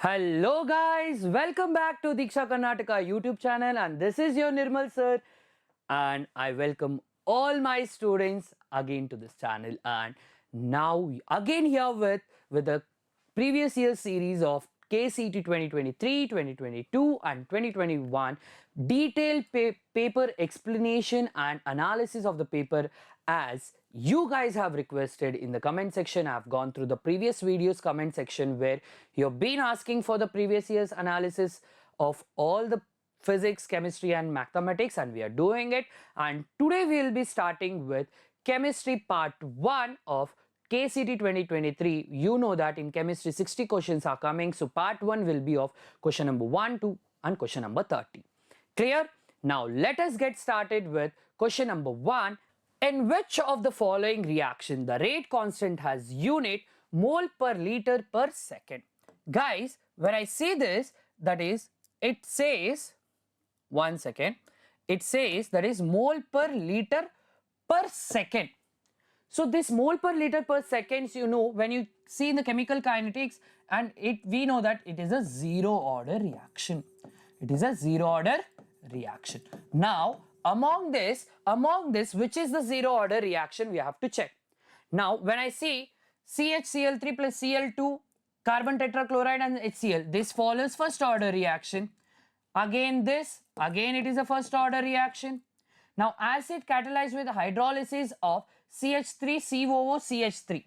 Hello guys, welcome back to Diksha Karnataka YouTube channel, and this is your Nirmal sir, and I welcome all my students again to this channel. And now again here with the previous year series of KCET 2023, 2022 and 2021 detailed paper explanation and analysis of the paper, as you guys have requested in the comment section. I've gone through the previous videos comment section where you've been asking for the previous year's analysis of all the physics, chemistry and mathematics, and we are doing it. And today we will be starting with chemistry part 1 of KCET 2023. You know that in chemistry 60 questions are coming, so part 1 will be of question number 1, 2 and question number 30. Clear? Now let us get started with question number 1. In which of the following reaction the rate constant has unit mole per liter per second? Guys, when I say this, that is, it says, one second, it says that is mole per liter per second. So this mole per liter per second, you know, when you see in the chemical kinetics, and we know that it is a zero order reaction. It is a zero order reaction. Now, among this, which is the zero order reaction, we have to check. Now, when I see CHCl3 plus Cl2, carbon tetrachloride and HCl, this follows first order reaction. Again this, again it is a first order reaction. Now, acid catalyzed with hydrolysis of CH3COOCH3,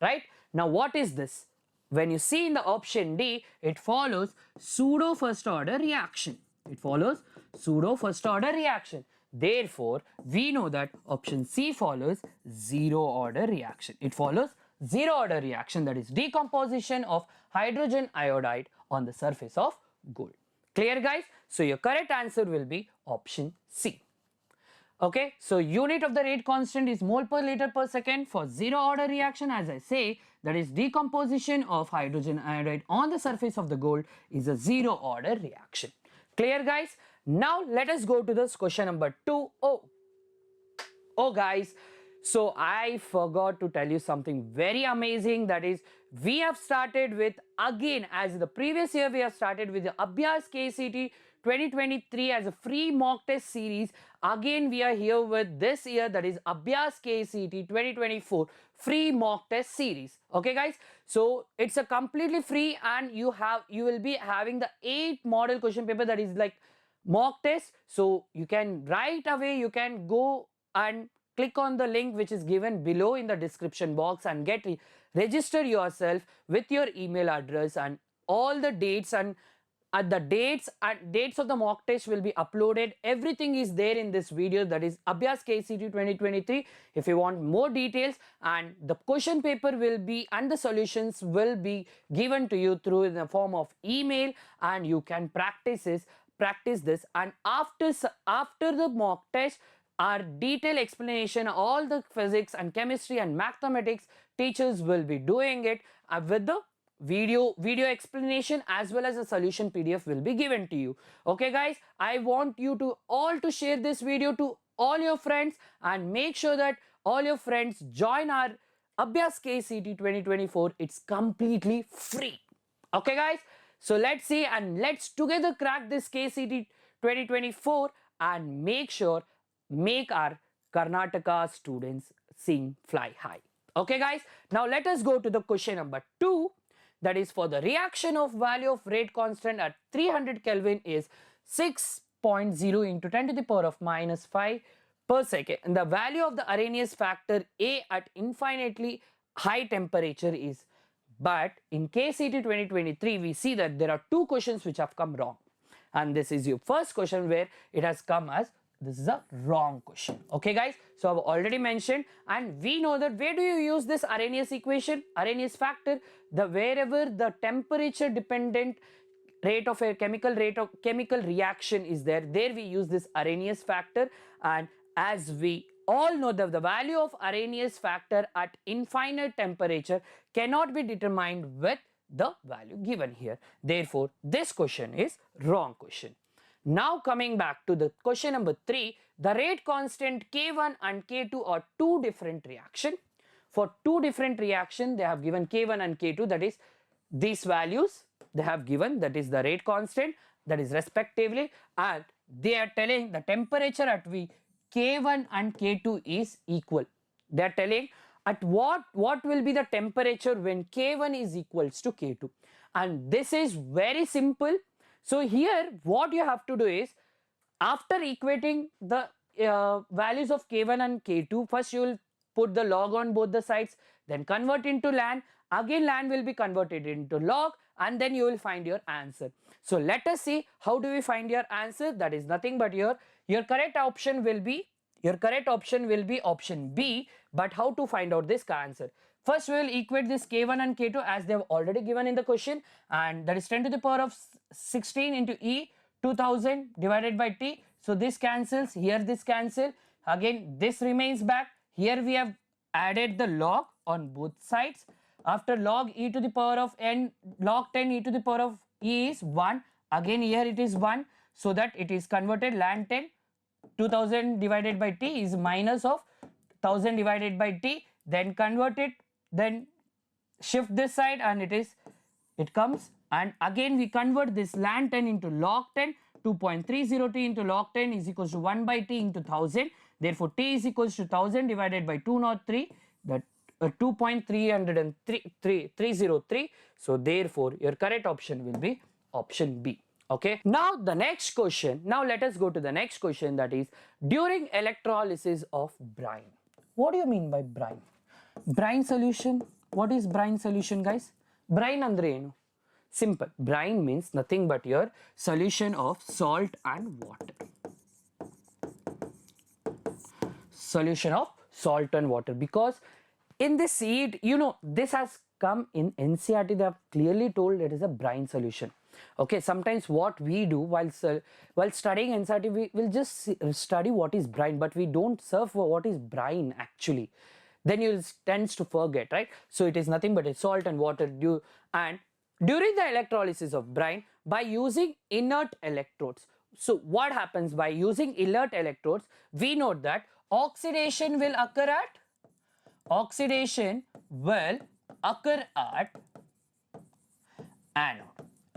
right? Now, what is this? When you see in the option D, it follows pseudo first order reaction. It follows pseudo first order reaction. Therefore, we know that option C follows zero order reaction. It follows zero order reaction, that is decomposition of hydrogen iodide on the surface of gold. Clear, guys? So your correct answer will be option C. Okay, so unit of the rate constant is mole per liter per second for zero order reaction. As I say, that is decomposition of hydrogen iodide on the surface of the gold is a zero order reaction. Clear, guys? Now let us go to this question number 2. Oh guys, so I forgot to tell you something very amazing, that is, we have started with, again as the previous year, we have started with the Abhyas KCET 2023 as a free mock test series. Again we are here with this year, that is Abhyas KCET 2024 free mock test series. Okay guys, so it's a completely free, and you will be having the 8 model question paper, that is like mock test. So you can right away, you can go and click on the link which is given below in the description box and register yourself with your email address, and all the dates and the dates of the mock test will be uploaded. Everything is there in this video, that is Abhyas KCET 2023. If you want more details, and the question paper will be and the solutions will be given to you through in the form of email, and you can practice this. And after the mock test, our detailed explanation, all the physics and chemistry and mathematics teachers will be doing it with the video explanation, as well as a solution PDF will be given to you. Okay guys, I want you to all to share this video to all your friends, and make sure that all your friends join our Abhyas KCET 2024. It's completely free. Okay guys, so let's see, and let's together crack this KCET 2024 and make our Karnataka students sing fly high. Okay guys, now let us go to the question number 2, that is for the reaction of value of rate constant at 300 Kelvin is 6.0 into 10 to the power of minus 5 per second, and the value of the Arrhenius factor A at infinitely high temperature is. But in KCET 2023, we see that there are 2 questions which have come wrong, and this is your first question where it has come as this is a wrong question. Okay guys, so I've already mentioned, and we know that where do you use this Arrhenius equation, Arrhenius factor? Wherever the temperature dependent rate of a chemical reaction is there we use this Arrhenius factor. And as we all know that the value of Arrhenius factor at infinite temperature cannot be determined with the value given here. Therefore, this question is wrong question. Now coming back to the question number 3, the rate constant K1 and K2 are 2 different reaction. For 2 different reaction, they have given K1 and K2, that is these values they have given, that is the rate constant, that is respectively, and they are telling the temperature at V K1 and K2 is equal. They are telling at what will be the temperature when K1 is equals to K2, and this is very simple. So here what you have to do is, after equating the values of K1 and K2, first you will put the log on both the sides, then convert into ln, again ln will be converted into log, and then you will find your answer. So let us see how do we find your answer. That is nothing but your correct option will be option B. But how to find out this answer? First we will equate this K1 and K2 as they have already given in the question, and that is 10 to the power of 16 into E 2000 divided by T. So this cancels, here this cancel, again this remains back. Here we have added the log on both sides. After log e to the power of n, log 10 e to the power of e is 1. Again here it is 1, so that it is converted ln 10 2000 divided by t is minus of 1000 divided by t. Then convert it, then shift this side, and it comes, and again we convert this ln 10 into log 10. 2.30 t into log 10 is equals to 1 by t into 1000. Therefore t is equals to 1000 divided by 203, that 2.303. So therefore your correct option will be option B. Okay, now the next question, now let us go to the next question, that is during electrolysis of brine. What do you mean by brine? Brine solution. What is brine solution, guys? Brine andre enu? Simple. Brine means nothing but your solution of salt and water. Solution of salt and water, because in this CET, you know, this has come in NCERT, they have clearly told it is a brine solution. Okay, sometimes what we do while studying NCERT, we will just study what is brine, but we don't serve for what is brine actually. Then you tends to forget, right? So it is nothing but a salt and water. And during the electrolysis of brine, by using inert electrodes. So what happens by using inert electrodes? We note that oxidation will occur at anode.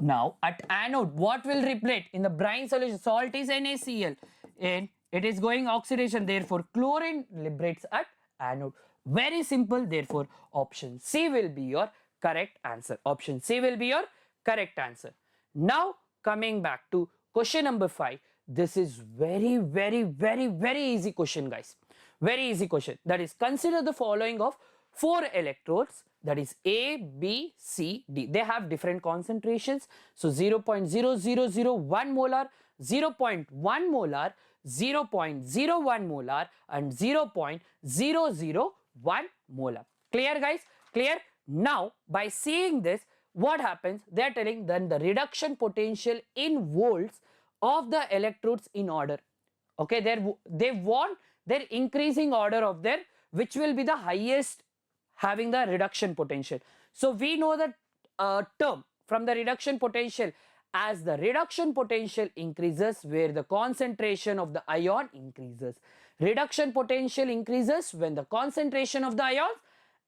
Now at anode, what will replete? In the brine solution, salt is NaCl, and it is going oxidation, therefore chlorine liberates at anode. Very simple, therefore option C will be your correct answer. Option C will be your correct answer. Now coming back to question number 5. This is very easy question, guys. Very easy question. That is, consider the following of 4 electrodes, that is A, B, C, D. They have different concentrations. So 0.0001 molar, 0.1 molar, 0.01 molar, and 0.001 molar. Clear, guys? Clear? Now by seeing this, what happens? They are telling then the reduction potential in volts of the electrodes in order. Okay, they want their increasing order of their, which will be the highest having the reduction potential. So we know that term from the reduction potential, as the reduction potential increases where the concentration of the ion increases. Reduction potential increases when the concentration of the ions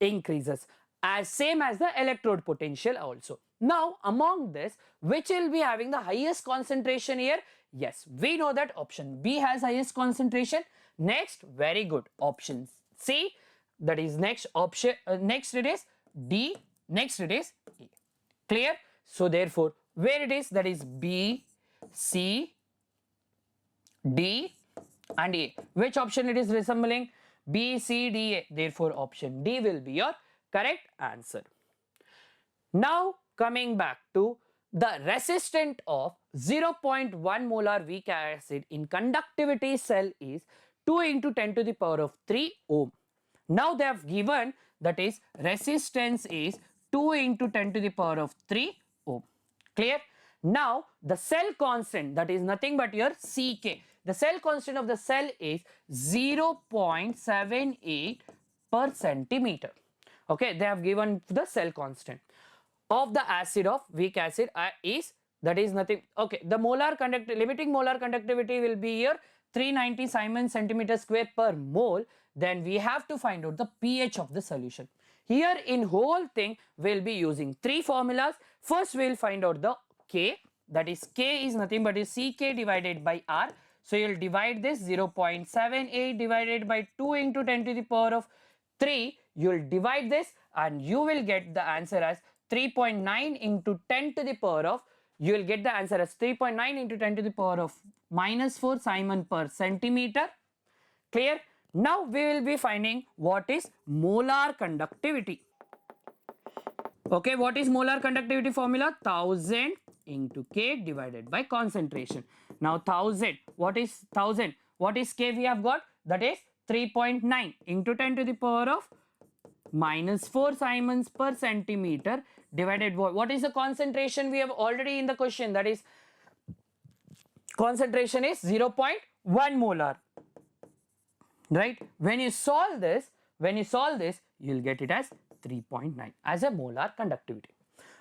increases, as same as the electrode potential also. Now among this, which will be having the highest concentration here? Yes, we know that option B has highest concentration. Next, very good, option C, that is next option, next it is D, next it is E. Clear? So therefore where it is, that is B, C, D and A. Which option it is resembling? B, C, D, A. Therefore option D will be your correct answer. Now coming back to the resistance of 0.1 molar weak acid in conductivity cell is 2 into 10 to the power of 3 ohm. Now they have given, that is resistance is 2 into 10 to the power of 3 ohm. Clear? Now the cell constant, that is nothing but your Ck. The cell constant of the cell is 0.78 per centimeter. Okay, they have given the cell constant of the acid of weak acid is, that is nothing. Okay, the molar limiting molar conductivity will be here 390 Siemens centimeter square per mole. Then we have to find out the pH of the solution. Here in whole thing we'll be using 3 formulas. First we will find out the K, that is K is nothing but is Ck divided by R. So you will divide this 0.78 divided by 2 into 10 to the power of 3. You will divide this and you will get the answer as 3.9 into 10 to the power of, you will get the answer as 3.9 into 10 to the power of -4 Simon per centimeter. Clear? Now we will be finding what is molar conductivity. Okay, what is molar conductivity formula? 1000 into K divided by concentration. Now 1000, what is 1000? What is K we have got? That is 3.9 into 10 to the power of -4 Simons per centimeter divided by, what is the concentration we have already in the question? That is, concentration is 0.1 molar. Right? When you solve this, you will get it as 3.9 as a molar conductivity.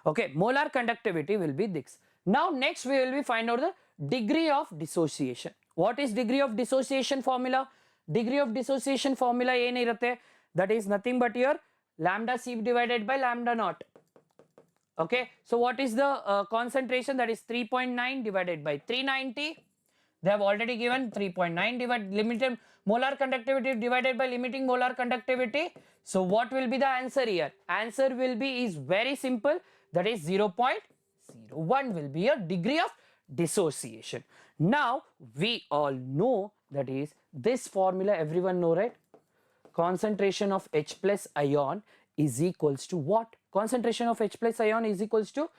Okay, molar conductivity will be this. Now next we will be find out the degree of dissociation. What is degree of dissociation formula? Degree of dissociation formula ಏನಿರುತ್ತೆ? That is nothing but your lambda C divided by lambda naught. Okay, so what is the concentration? That is 3.9 divided by 390. They have already given 3.9 divided limited molar conductivity divided by limiting molar conductivity. So what will be the answer here? Answer will be is very simple. That is 0.01 will be your degree of dissociation. Now we all know, that is this formula everyone know, right? Concentration of H plus ion is equals to what? Concentration of H plus ion is equals to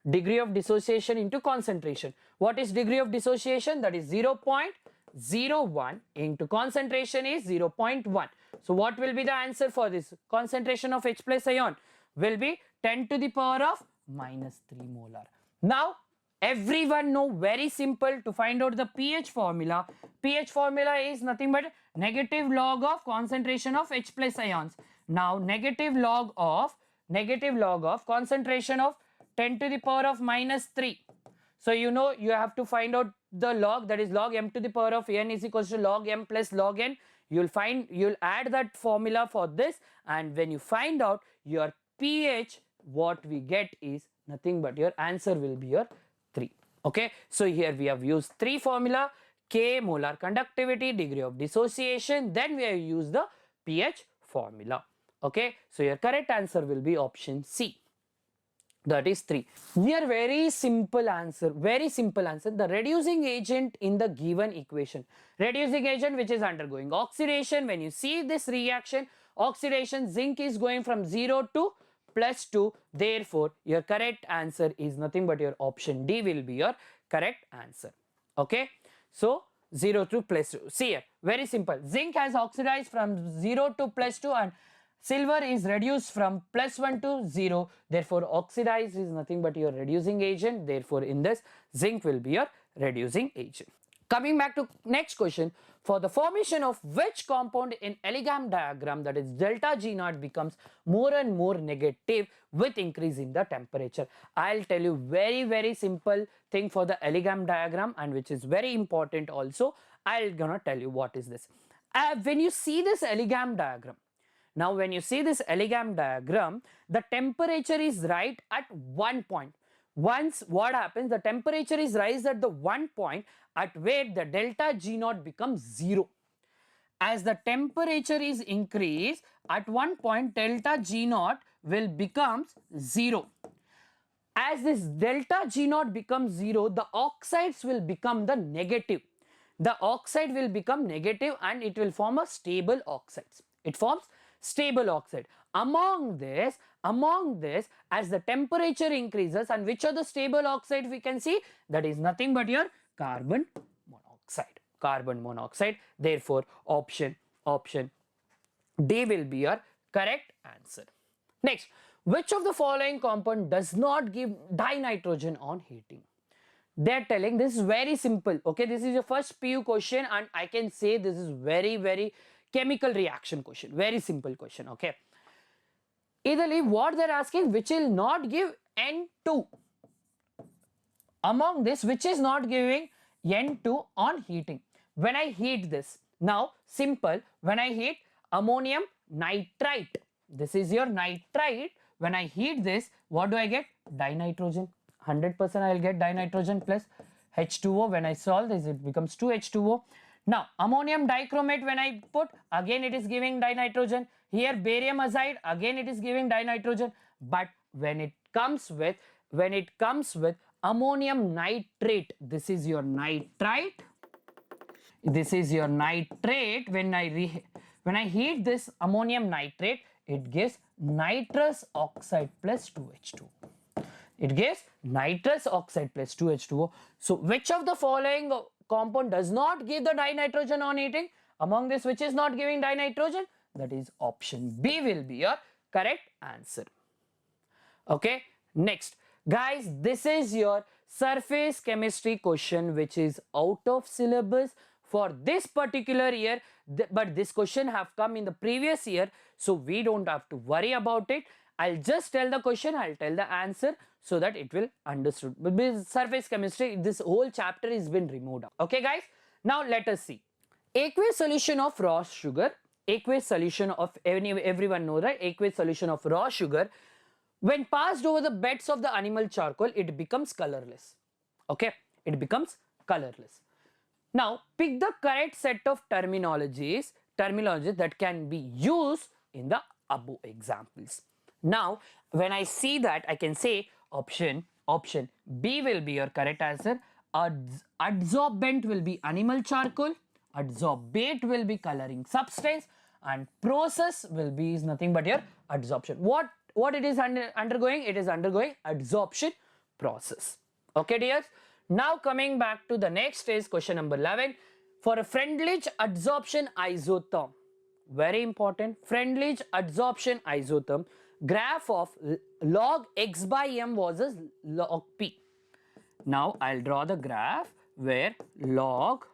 degree of dissociation into concentration. What is degree of dissociation? That is 0.01 into concentration is 0.1. So what will be the answer for this? Concentration of H plus ion will be 10 to the power of -3 molar. Now everyone know, very simple, to find out the pH formula. pH formula is nothing but negative log of concentration of H plus ions. Now negative log of concentration of 10 to the power of -3. So you know you have to find out the log, that is log m to the power of n is equals to log m plus log n. You'll add that formula for this, and when you find out your pH, what we get is nothing but your answer will be your 3. Okay, so here we have used 3 formula: K, molar conductivity, degree of dissociation, then we have used the pH formula. Okay, so your correct answer will be option C. That is 3. Here very simple answer, the reducing agent in the given equation. Reducing agent which is undergoing oxidation. When you see this reaction, oxidation, zinc is going from 0 to +2. Therefore, your correct answer is nothing but your option D will be your correct answer. Okay, so 0 to +2. See here, very simple. Zinc has oxidized from 0 to +2 and silver is reduced from +1 to 0. Therefore, oxidized is nothing but your reducing agent. Therefore, in this, zinc will be your reducing agent. Coming back to next question, for the formation of which compound in Ellingham diagram, that is delta G naught, becomes more and more negative with increase in the temperature. I'll tell you very simple thing for the Ellingham diagram, and which is very important also. I'll gonna tell you what is this. When you see this Ellingham diagram, now when you see this Ellingham diagram, the temperature is right at one point. Once what happens, the temperature is rise at the one point at where the delta G naught becomes 0. As the temperature is increased, at one point delta G naught will becomes 0. As this delta G naught becomes 0, the oxides will become the negative. The oxide will become negative and it will form a stable oxides. It forms stable oxide. Among this, as the temperature increases, and which are the stable oxide we can see? That is nothing but your carbon monoxide. Therefore, option D will be your correct answer. Next, which of the following compound does not give dinitrogen on heating? They are telling, this is very simple. Okay, this is your first PU question, and I can say this is very chemical reaction question. Very simple question. Okay, eitherly what they are asking, which will not give N2. Among this, which is not giving N2 on heating? When I heat this, now simple, when I heat ammonium nitrite, this is your nitrite, when I heat this, what do I get? Dinitrogen. 100% I will get dinitrogen plus H2O. When I solve this, it becomes 2H2O. Now, ammonium dichromate, when I put, again it is giving dinitrogen. Here, barium azide, again it is giving dinitrogen. But when it comes with ammonium nitrate, this is your nitrite. This is your nitrate. When I heat this ammonium nitrate, it gives nitrous oxide plus 2H2O. It gives nitrous oxide plus 2H2O. So, which of the following compound does not give the dinitrogen on heating? Among this, which is not giving dinitrogen? That is option B will be your correct answer. Okay, next. Guys, this is your surface chemistry question which is out of syllabus for this particular year, but this question have come in the previous year, so we don't have to worry about it. I'll just tell the question, I'll tell the answer so that it will understood. With surface chemistry, this whole chapter is been removed. Okay guys, now let us see. Aqueous solution of raw sugar, aqueous solution of, everyone knows, right? Aqueous solution of raw sugar, when passed over the beds of the animal charcoal, it becomes colorless. Okay, it becomes colorless. Now, pick the correct set of terminologies that can be used in the above examples. Now, when I see that, I can say option B will be your correct answer. Adsorbent will be animal charcoal, adsorbate will be coloring substance, and process will be is nothing but your adsorption. What it is undergoing? It is undergoing adsorption process. Okay dears. Now coming back to the next is question number 11. For a Freundlich adsorption isotherm, very important, Freundlich adsorption isotherm, graph of log x by m versus log p. Now I'll draw the graph where log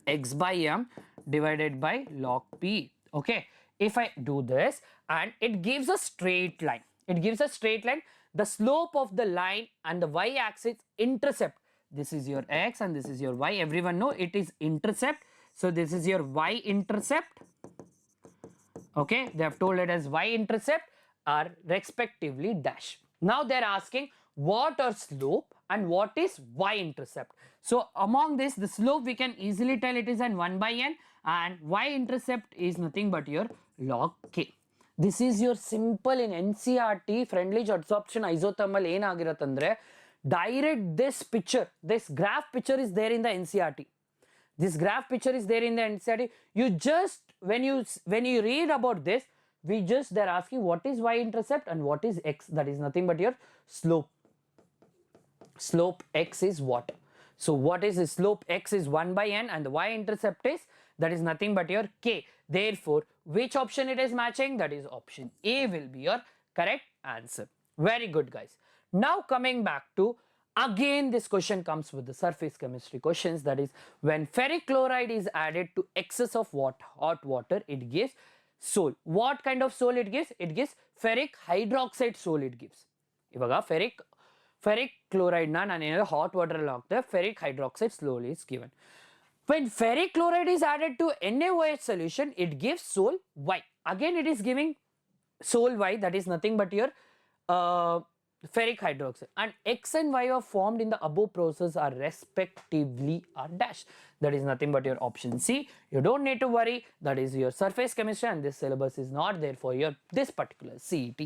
x by m divided by log p. Okay, if I do this and it gives a straight line, the slope of the line and the y-axis intercept. This is your x and this is your y. Everyone know it is intercept. So this is your y-intercept. Okay, they have told it as y-intercept are respectively dash. Now they are asking what are slope and what is y-intercept. So among this, the slope we can easily tell it is an 1 by n, and y-intercept is nothing but your log k. This is your simple in NCERT Freundlich adsorption isothermal ಏನಾಗಿರುತ್ತಂದ್ರೆ direct this graph picture is there in the NCERT. This graph picture is there in the NCERT. You just when you read about this, they're asking what is y-intercept and what is x. That is nothing but your slope. Slope x is what? So what is the slope? X is 1 by n and the y-intercept is, that is nothing but your k. Therefore, which option it is matching? That is option A will be your correct answer. Very good guys. Now coming back to, again this question comes with the surface chemistry questions, that is when ferric chloride is added to excess of hot water, it gives Sol. What kind of sol it gives? It gives ferric hydroxide sol it gives. ಇವಾಗ ferric chloride na ನಾನು hot water ಅಲ್ಲಿ ಹಾಕ್ತೆ ferric hydroxide slowly is given. When ferric chloride is added to NaOH solution, it gives Sol Y. Again it is giving Sol Y, that is nothing but your ferric hydroxide, and X and Y are formed in the above process are respectively are dash. That is nothing but your option C. You don't need to worry, that is your surface chemistry and this syllabus is not there for your this particular CET.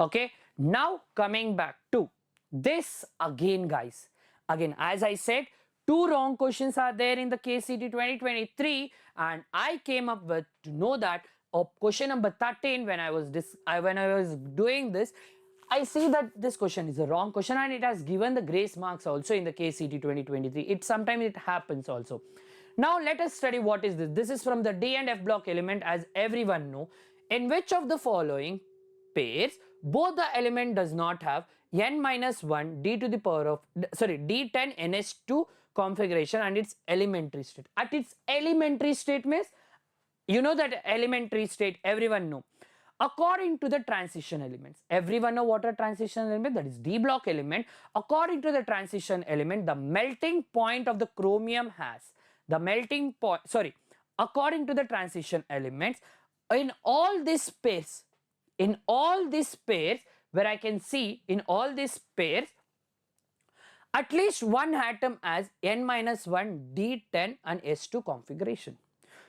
Okay, now coming back to this again guys, again as I said, 2 wrong questions are there in the KCET 2023 and I came up with to know that question number 13 when I was doing this, I see that this question is a wrong question and it has given the grace marks also in the KCET 2023. Sometimes it happens also. Now let us study what is this. This is from the D and F block element, as everyone know. In which of the following pairs both the element does not have n minus 1 d to the power of d10 nh2 configuration and its elementary state. At its elementary state means, you know that elementary state everyone know. According to the transition elements, everyone know what a transition element, that is D block element. According to the transition element, the melting point of the chromium has the melting point, according to the transition elements, in all these pairs, in all these pairs, where I can see in all these pairs, at least one atom has n-1 D10 and S2 configuration.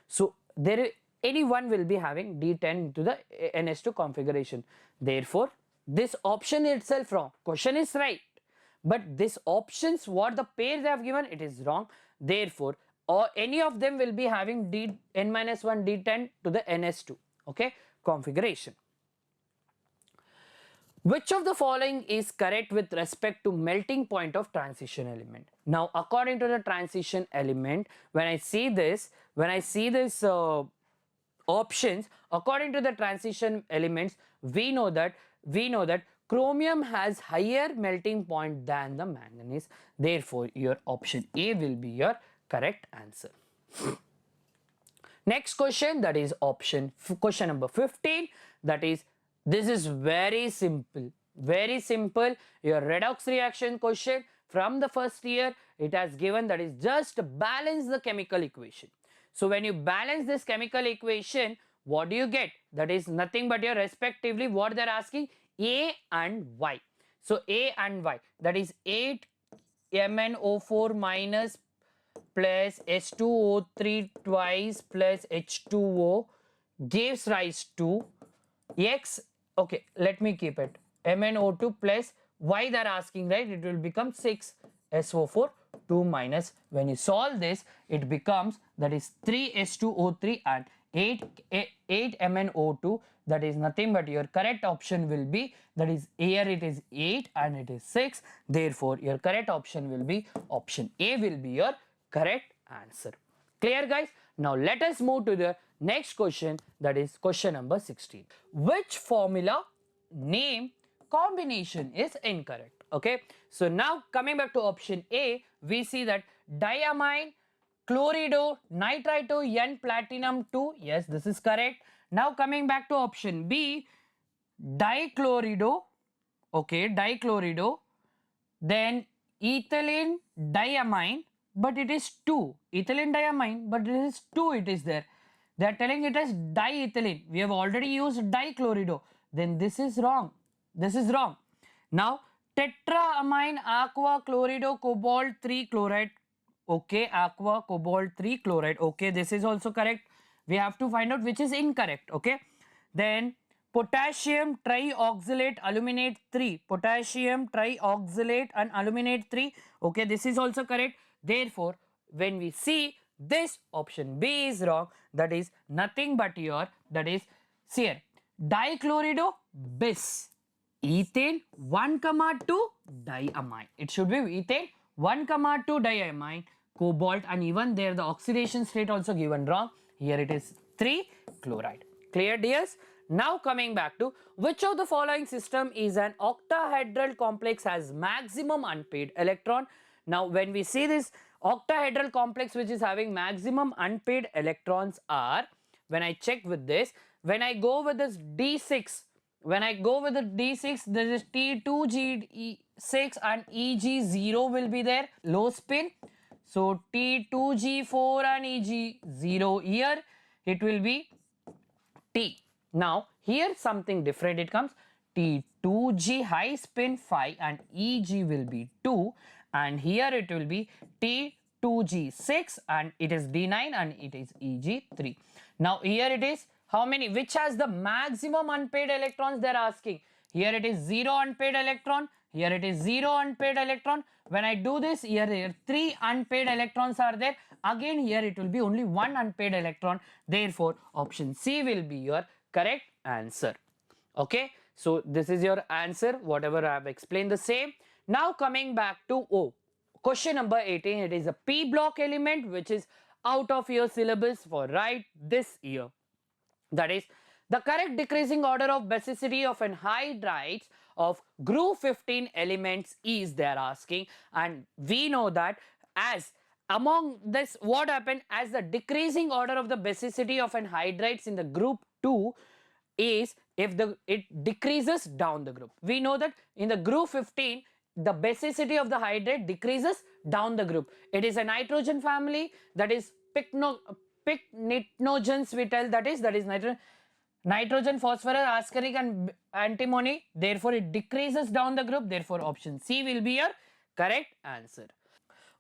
So there any one will be having D10 into the NS2 configuration. Therefore, this option itself wrong. Question is right, but this options what the pairs they have given, it is wrong. Therefore, or any of them will be having n-1 D10 to the NS2, okay, configuration. Which of the following is correct with respect to melting point of transition element? Now, according to the transition element, when I see this options, according to the transition elements, we know that chromium has higher melting point than the manganese. Therefore, your option A will be your correct answer. Next question, that is question number 15, that is, this is very simple, your redox reaction question from the first year. It has given that is just balance the chemical equation. So when you balance this chemical equation, what do you get? That is nothing but your respectively what they are asking, A and Y. So A and Y, that is 8 MnO4 minus plus H2O3 twice plus H2O gives rise to X. Okay, let me keep it. MnO2 plus Y they are asking, right? It will become 6 SO4 2 minus. When you solve this, it becomes that is 3 H2O3 and 8 MnO2. That is nothing but your correct option will be, that is here it is 8 and it is 6. Therefore, your correct option will be option A will be your correct answer. Clear, guys? Now let us move to the next question, that is question number 16. Which formula name combination is incorrect? Okay, so now coming back to option A, we see that diamine, chlorido, nitrito, N platinum 2. Yes, this is correct. Now coming back to option B, dichlorido, okay, dichlorido, then ethylene diamine, but it is 2. Ethylene diamine, but it is 2 it is there. They are telling it as diethylene. We have already used dichlorido. Then this is wrong. This is wrong. Now, tetraamine aqua chlorido cobalt 3 chloride. Okay, aqua cobalt 3 chloride. Okay, this is also correct. We have to find out which is incorrect. Okay. Then potassium trioxalate aluminate 3. Potassium trioxalate and aluminate 3. Okay, this is also correct. Therefore, when we see this, option B is wrong. That is nothing but your, that is here, dichlorido bis, ethane 1, 2 diamine. It should be ethane 1, 2 diamine, cobalt, and even there the oxidation state also given wrong. Here it is 3 chloride. Clear, dears? Now coming back to which of the following system is an octahedral complex has maximum unpaired electron? Now when we see this octahedral complex which is having maximum unpaired electrons are, when I check with this, when I go with this D6, this is T2G6 and EG0 will be there, low spin. So T2G4 and EG0 here, it will be T. Now here something different it comes, T2G high spin 5 and EG will be 2, and here it will be T2G6 and it is D9 and it is EG3. Now here it is how many, which has the maximum unpaired electrons they are asking. Here it is 0 unpaired electron, here it is 0 unpaired electron. When I do this, here 3 unpaired electrons are there. Again here it will be only 1 unpaired electron. Therefore, option C will be your correct answer. Okay, so this is your answer, whatever I have explained the same. Now coming back to question number 18, it is a P block element which is out of your syllabus for right this year. That is the correct decreasing order of basicity of anhydrides of group 15 elements is they are asking, and we know that as among this what happened, as the decreasing order of the basicity of anhydrides in the group 2 is if it decreases down the group. We know that in the group 15 the basicity of the hydride decreases down the group. It is a nitrogen family, that is pycninogens we tell, that is nitrogen. nitrogen, phosphorus, arsenic and antimony. Therefore, it decreases down the group. Therefore, option C will be your correct answer.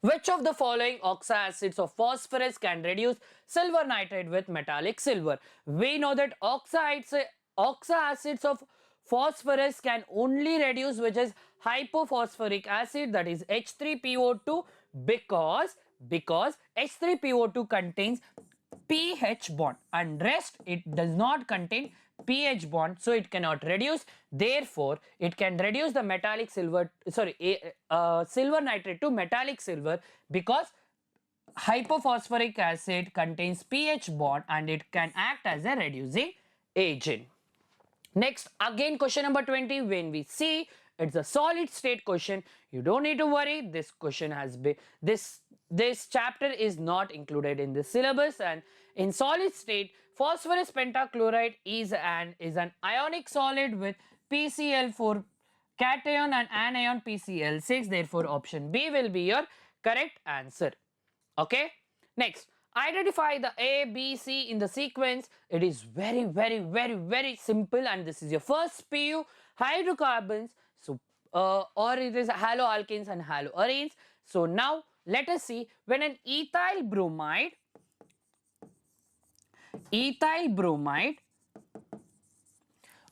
Which of the following oxoacids of phosphorus can reduce silver nitrate with metallic silver? We know that oxoacids of phosphorus can only reduce which is hypophosphoric acid, that is H3PO2, because H3PO2 contains pH bond and rest it does not contain pH bond, so it cannot reduce. Therefore, it can reduce the metallic silver, silver nitrate to metallic silver, because hypophosphoric acid contains pH bond and it can act as a reducing agent. Next, again question number 20, when we see it's a solid state question, you don't need to worry. This question has been, this chapter is not included in the syllabus, and in solid state, phosphorus pentachloride is an ionic solid with PCl4 cation and anion PCl6. Therefore, option B will be your correct answer. Okay. Next, identify the A, B, C in the sequence. It is very simple, and this is your first PU, hydrocarbons. So, or it is haloalkanes and haloarenes. So now let us see, when an ethyl bromide,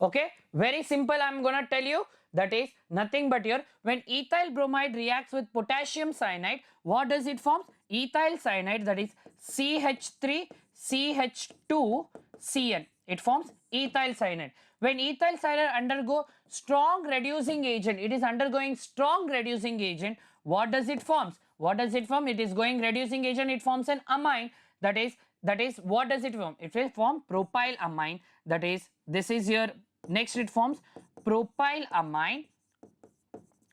okay, very simple, I am gonna tell you, that is nothing but your, when ethyl bromide reacts with potassium cyanide, what does it form? Ethyl cyanide, that is CH3 CH2 CN. It forms ethyl cyanide. When ethyl cyanide undergo strong reducing agent, it is undergoing strong reducing agent, what does it forms? What does it form? It is going reducing agent, it forms an amine, that is what does it form? It will form propyl amine, that is, this is your, next it forms propyl amine,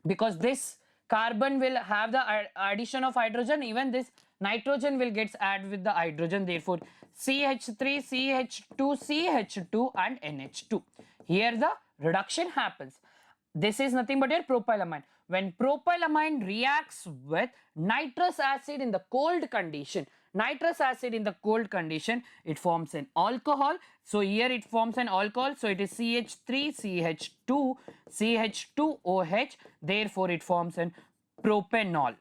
because this carbon will have the addition of hydrogen, even this nitrogen will get added with the hydrogen, therefore CH3 CH2 CH2 and NH2. Here the reduction happens. This is nothing but your propylamine. When propylamine reacts with nitrous acid in the cold condition, it forms an alcohol. So here it forms an alcohol. So it is CH3 CH2OH. Therefore, it forms an propanol.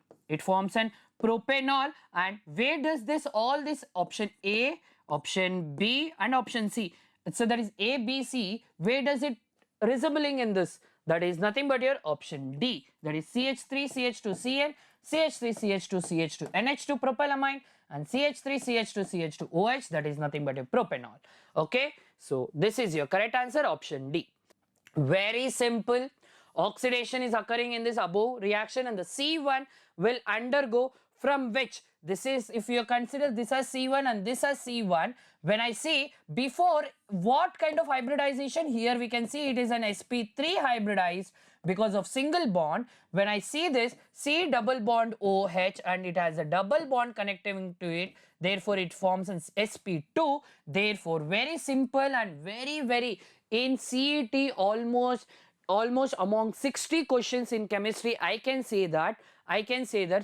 And where does this, all this, option A, option B and option C. So that is A, B, C. Where does it resembling in this? That is nothing but your option D. That is CH3 CH2 CN, CH3 CH2 CH2 NH2 propylamine, and CH3 CH2 CH2 OH. That is nothing but a propanol. Okay. So this is your correct answer, option D. Very simple. Oxidation is occurring in this above reaction, and the C1 will undergo from which, this is, if you consider this as C1 and this as C1, when I say before what kind of hybridization, here we can see it is an sp3 hybridized because of single bond. When I see this C double bond OH and it has a double bond connecting to it, therefore it forms an sp2. Therefore, very simple and very in CET almost among 60 questions in chemistry, I can say that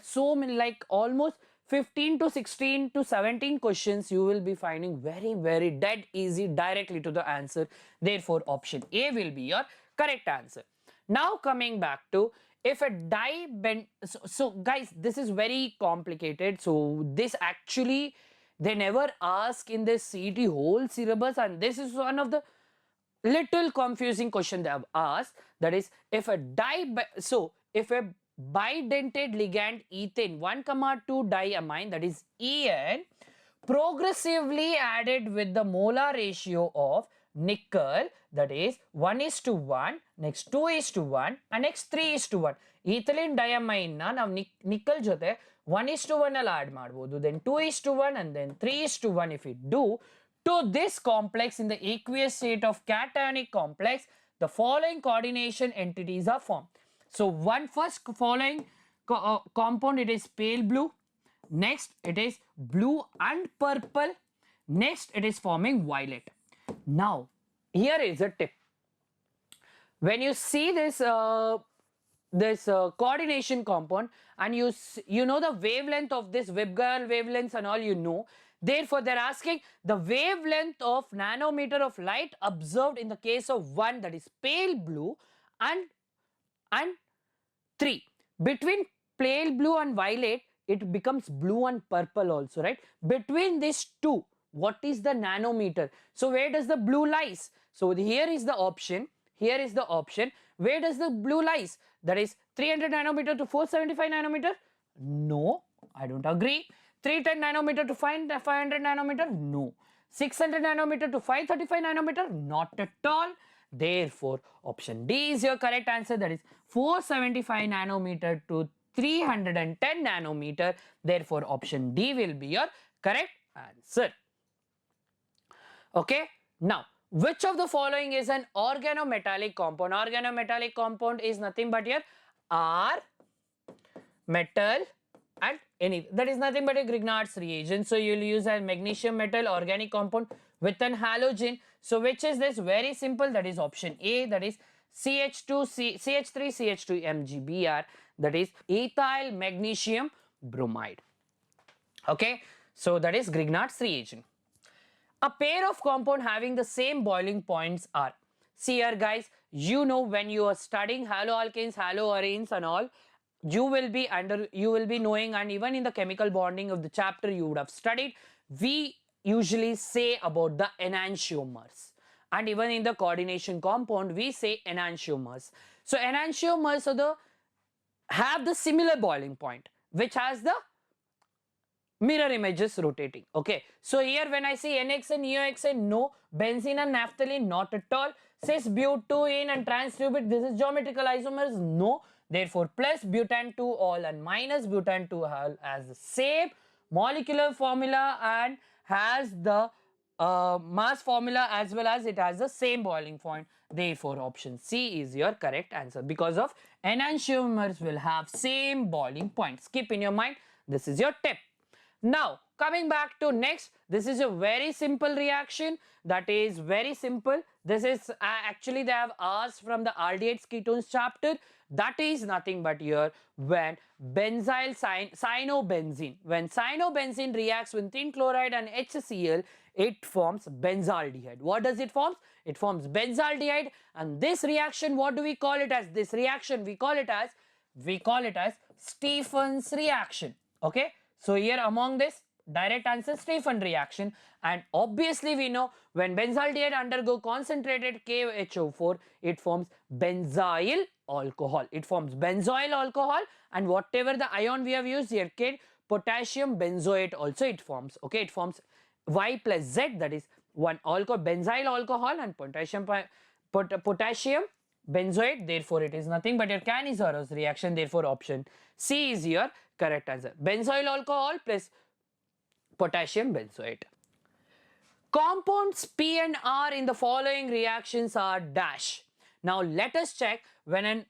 so many, like almost 15 to 16 to 17 questions you will be finding very dead easy directly to the answer. Therefore, option A will be your correct answer. Now coming back to, if a die bend, so guys, this is very complicated. So this actually they never ask in this CET whole syllabus, and this is one of the little confusing question they have asked. That is, if a bidentate ligand ethane 1,2 diamine, that is EN, progressively added with the molar ratio of nickel, that is 1:1, next 2:1 and next 3:1. Ethylene diamine na now nickel jote 1:1 al add ಮಾಡಬಹುದು, then 2:1 and then 3:1 if we do. To this complex in the aqueous state of cationic complex, the following coordination entities are formed. So one first following compound, it is pale blue, next it is blue and purple, next it is forming violet. Now here is a tip. When you see this coordination compound and you know the wavelength of this Vibgall wavelengths and all, you know Therefore, they are asking the wavelength of nanometer of light observed in the case of 1, that is pale blue, and 3. Between pale blue and violet, it becomes blue and purple also, right? Between these two, what is the nanometer? So where does the blue lies? So here is the option. Here is the option. Where does the blue lies? That is 300 nanometer to 475 nanometer? No, I don't agree. 310 nanometer to 500 nanometer? No. 600 nanometer to 535 nanometer? Not at all. Therefore, option D is your correct answer. That is 475 nanometer to 310 nanometer. Therefore, option D will be your correct answer. Okay. Now, which of the following is an organometallic compound? Organometallic compound is nothing but your R, metal, and any, that is nothing but a Grignard's reagent. So you will use a magnesium metal organic compound with an halogen. So which is this? Very simple. That is option A. That is CH3CH2MgBr. That is ethyl magnesium bromide. Okay. So that is Grignard's reagent. A pair of compound having the same boiling points are. See here, guys. You know, when you are studying haloalkanes, haloarenes and all, you will be knowing, and even in the chemical bonding of the chapter you would have studied, we usually say about the enantiomers, and even in the coordination compound we say enantiomers. So enantiomers have the similar boiling point, which has the mirror images rotating. Okay, so here when I see NXN, EOXN, no. Benzene and naphthalene, not at all. Cis butene and trans-tubate, this is geometrical isomers, no. Therefore, plus butan 2 all and minus butan 2 all has the same molecular formula and has the mass formula, as well as it has the same boiling point. Therefore, option C is your correct answer, because of enantiomers will have same boiling point. Keep in your mind, this is your tip. Now, coming back to next, this is a very simple reaction. That is very simple. This is actually they have asked from the aldehydes ketones chapter. That is nothing but here when benzyl cyanobenzene. When cyanobenzene reacts with tin chloride and HCl, it forms benzaldehyde. What does it form? It forms benzaldehyde, and this reaction, what do we call it as? This reaction we call it as Stephen's reaction. Okay. So here among this, direct answer Stephen reaction, and obviously we know when benzaldehyde undergo concentrated KHO4, it forms benzyl alcohol. It forms benzoyl alcohol, and whatever the ion we have used here, kid, potassium benzoate also it forms. Okay, it forms Y plus Z, that is one alcohol, benzyl alcohol and potassium benzoate. Therefore, it is nothing but your Cannizzaro reaction. Therefore, option C is your correct answer. Benzoyl alcohol plus potassium benzoate. Compounds P and R in the following reactions are dash. Now let us check when an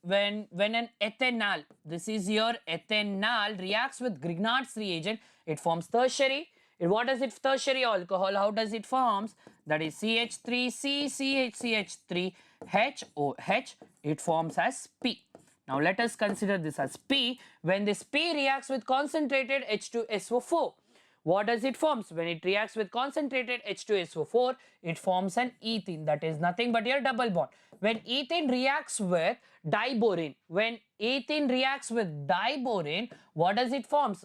ethanol, this is your ethanol, reacts with Grignard's reagent, it forms tertiary. What does it tertiary alcohol? How does it forms? That is CH3C, CH3HOH. It forms as P. Now let us consider this as P. When this P reacts with concentrated H2SO4, what does it forms? When it reacts with concentrated H2SO4, it forms an ethene. That is nothing but your double bond. When ethene reacts with diborane, what does it forms?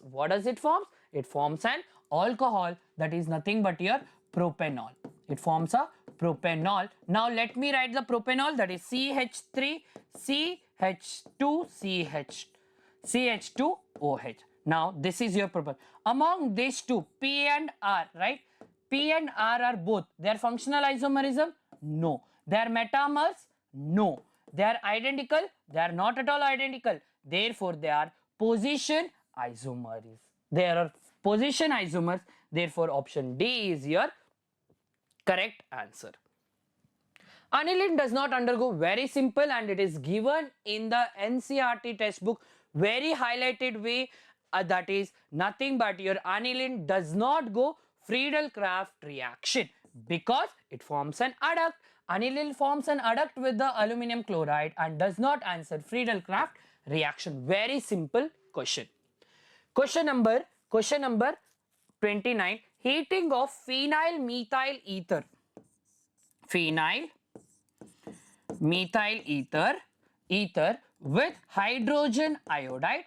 It forms an alcohol. That is nothing but your propanol. It forms a propanol. Now let me write the propanol. That is CH3CH2OH. Now this is your propanol. Among these two, P and R, right? P and R are both. They are functional isomerism? No. They are metamers? No. They are identical? They are not at all identical. Therefore, they are position isomers. They are position isomers. Therefore, option D is your correct answer. Aniline does not undergo, very simple, and it is given in the NCERT textbook very highlighted way. That is nothing but your aniline does not go Freundlich reaction because it forms an adduct. Aniline forms an adduct with the aluminum chloride and does not answer Freundlich reaction. Very simple question. Question number 29. Heating of phenyl methyl ether. Phenyl methyl ether with hydrogen iodide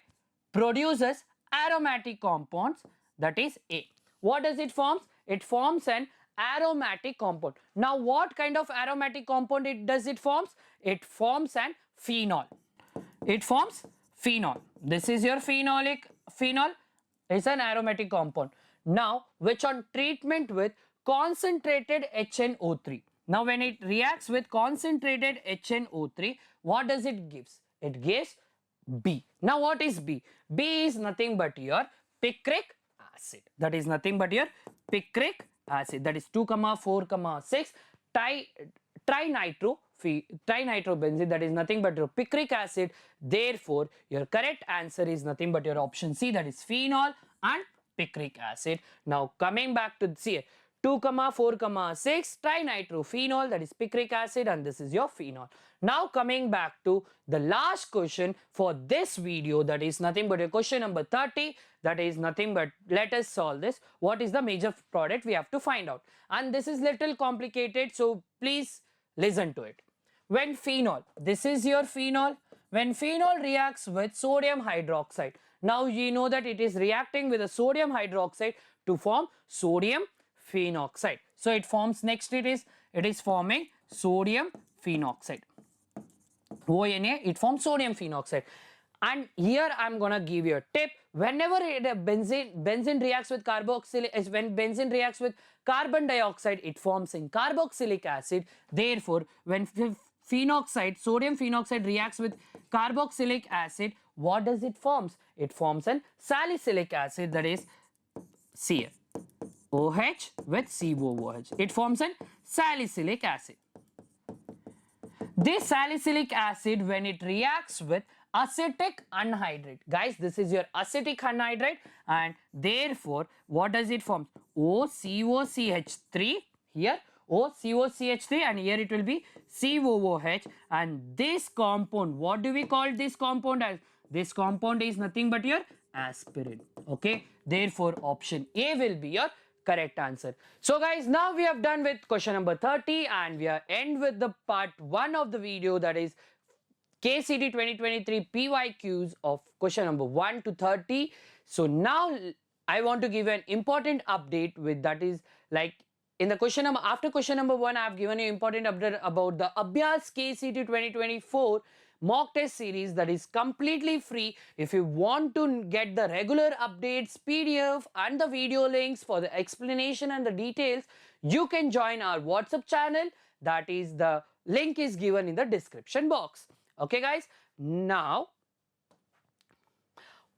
produces aromatic compounds, that is A. What does it forms? It forms an aromatic compound. Now what kind of aromatic compound does it forms? It forms an phenol. It forms phenol. This is your phenol is an aromatic compound. Now which on treatment with concentrated HNO3. Now when it reacts with concentrated HNO3, what does it gives? It gives B. Now what is B? B is nothing but your picric acid. That is nothing but your picric acid. That is 2, 4, 6 trinitrobenzene. That is nothing but your picric acid. Therefore, your correct answer is nothing but your option C. That is phenol and picric acid. Now coming back to here. 2, 4, 6 trinitrophenol, that is picric acid, and this is your phenol. Now coming back to the last question for this video, that is nothing but your question number 30. That is nothing but, let us solve this. What is the major product we have to find out? And this is little complicated, so please listen to it. When phenol, this is your phenol. When phenol reacts with sodium hydroxide, now you know that it is reacting with a sodium hydroxide to form sodium phenoxide. So it forms, next it is forming sodium phenoxide. ONA, it forms sodium phenoxide. And here I'm gonna give you a tip. Whenever benzene reacts with carboxylic, when benzene reacts with carbon dioxide, it forms in carboxylic acid. Therefore, when phenoxide, sodium phenoxide reacts with carboxylic acid, what does it forms? It forms an salicylic acid, that is Cl. OH with COOH. It forms an salicylic acid. This salicylic acid, when it reacts with acetic anhydride, guys, this is your acetic anhydride, and therefore what does it form? OCOCH3 here, OCOCH3, and here it will be COOH, and this compound, what do we call this compound as? This compound is nothing but your aspirin. Okay, therefore option A will be your correct answer. So guys, now we have done with question number 30, and we are end with the part 1 of the video, that is KCET 2023 PYQs of question number 1 to 30. So now I want to give an important update with, that is like in the question number, after question number 1 I have given you important update about the Abhyas KCET 2024 mock test series, that is completely free. If you want to get the regular updates, PDF and the video links for the explanation and the details, you can join our WhatsApp channel. That is, the link is given in the description box. Okay guys, now,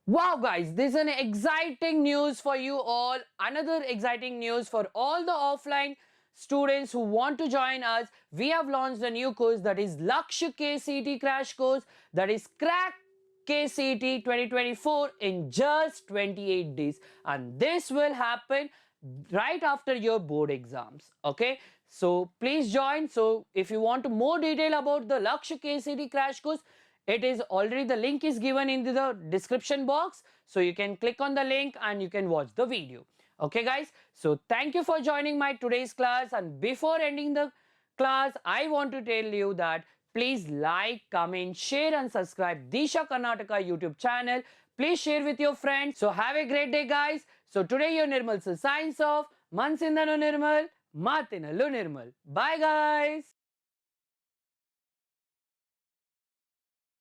wow guys, this is an exciting news for you all. Another exciting news for all the offline students who want to join us. We have launched a new course, that is Lakshya KCET Crash Course, that is Crack KCET 2024 in just 28 days, and this will happen right after your board exams. Okay, so please join. So if you want to more detail about the Lakshya KCET Crash Course, it is already, the link is given in the description box, so you can click on the link and you can watch the video. Okay guys, so thank you for joining my today's class, and before ending the class, I want to tell you that please like, comment, share and subscribe Disha Karnataka YouTube channel. Please share with your friends. So have a great day guys. So today your Nirmal signs off. Mansindanu Nirmal, Matinallu Nirmal. Bye guys.